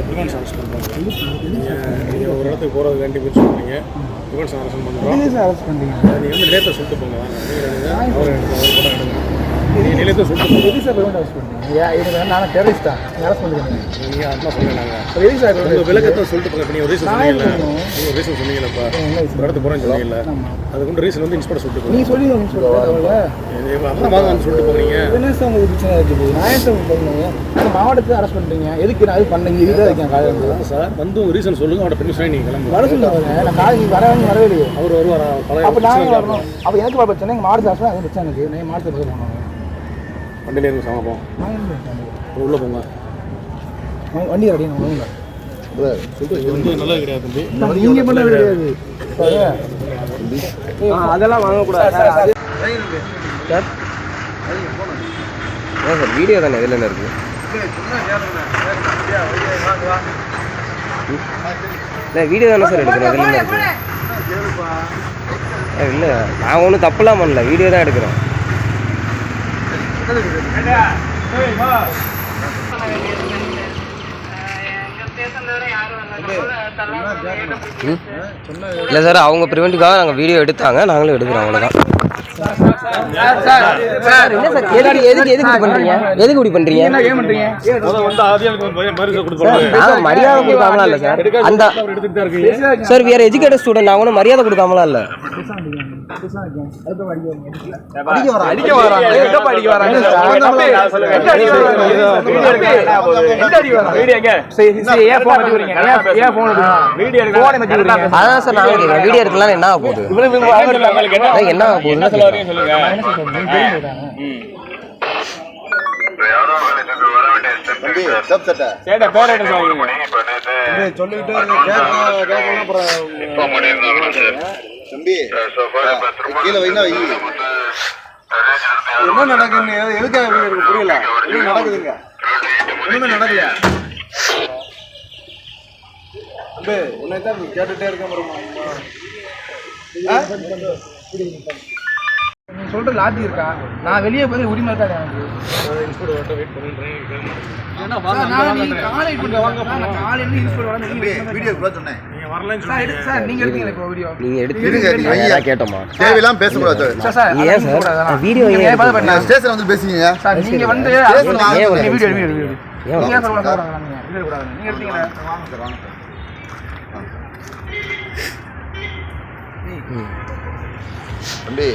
Prevention arrest பண்ணுறாங்க. நீங்கள் ஒரு இடத்துக்கு போகிறது வேண்டி போய் சொல்கிறீங்க, ப்ரிவென்ஷன் அரெஸ்ட் பண்ணுறோம். அரெஸ்ட் பண்ணுறீங்க. நீங்கள் வந்து நிலையத்தை சொல்லிட்டு போங்க. அவர் கூட எடுங்க. நீங்கள் நிலையத்தை சொல்லிட்டு போங்க. எது சார் ப்ரிவென்ட் அரெஸ்ட் பண்ணுறீங்க? இது நான் டெரரிஸ்டா அரெஸ்ட் பண்ணுறீங்க. நீங்கள் அதெல்லாம் சொல்லுங்க. எது சார் உங்கள் விளக்கத்தை சொல்லிட்டு போங்க. நீங்கள் ஒரு ரீசன் சொன்னீங்கல்ல, நீங்கள் ஒரு ரீசன் சொன்னீங்கல்லப்பா, ஒரு இடத்துக்கு போகிறேன்னு சொன்னீங்கல்ல, அதுக்கு ரீசன் வந்து இன்ஸ்பெக்டர் சொல்லிட்டு போங்க. நீங்கள் சொல்லி அப்புறம் வாங்க வந்து சொல்லிட்டு போகிறீங்க. என்ன சார் உங்களுக்கு பிரச்சனை இருக்குது? நான் ஏன் சார் பண்ணுங்க அந்த மாவட்டத்தில் அரெஸ்ட் பண்ணுறீங்க? எதுக்கு நான் அது பண்ணீங்க? இதுதான் இருக்கேன் காலையில் சார் வந்து ஒரு ரீசன் சொல்லுங்கள். அவட பெர்மிஷன் நீங்கள் கிளம்பி வர சொல்லுங்க. நான் காலேஜ் வரவே இல்லையே. அவர் வருவார். அப்போ நாங்கள் வரணும். அப்போ எனக்கு பிரச்சனை எங்கள் மாவட்டத்தில் அரெஸ்ட் அது பிரச்சனை இருக்குது. நான் மாவட்டத்தில் போய் போனாங்க வண்டியில் இருந்து சமைப்போம். உள்ளே போங்க. வண்டி ரெடி வாங்க. சொல்லிட்டு நல்லது கிடையாது தம்பி. நீங்கள் பண்ண கிடையாது அதெல்லாம் வாங்கக்கூடாது சார். ஏன் சார் வீடியோ தானே இதில் என்ன இருக்குது? இல்லை வீடியோ தானே சார் எடுக்கிறேன். இதில் என்ன இருக்குது? இல்லை நான் ஒன்றும் தப்புலாம் பண்ணல, வீடியோ தான் எடுக்கிறேன். இல்லை சார் அவங்க ப்ரிவென்ட்டுக்காக நாங்கள் வீடியோ எடுத்தாங்க, நாங்களும் எடுக்கிறோம், அவ்வளோதான். எதுக்கு பண்றீங்க? எதுக்கு இப்படி பண்றீங்க? மரியாதை கொடுக்காமலாம் இல்ல சார். அந்த சார் வேற எஜுகேட்டட் ஸ்டூடெண்ட், நான் ஒன்றும் மரியாதை கொடுக்காமலாம் இல்ல. அதான் சார் நாங்க வீடியோ எடுக்கலாம். என்ன ஆக போகுது? என்ன ஆக போகுதுன்னு என்ன நடக்குன்னு எதுக்காக புரியல. என்ன நடக்குதுங்க? ஒண்ணுமே நடக்கல. உன்னைத்தான் கேட்டுட்டே இருக்க. நீ சொல்ற லாஜிக் இருக்கா? நான் வெளியே போய் உரிமை இருக்கா எனக்கு? கேட்டோமா தேவையெல்லாம் பேசக்கூடாது. வீடியோ ஸ்டேஷன் வந்து பேசுங்க. நீங்க வந்து தம்பி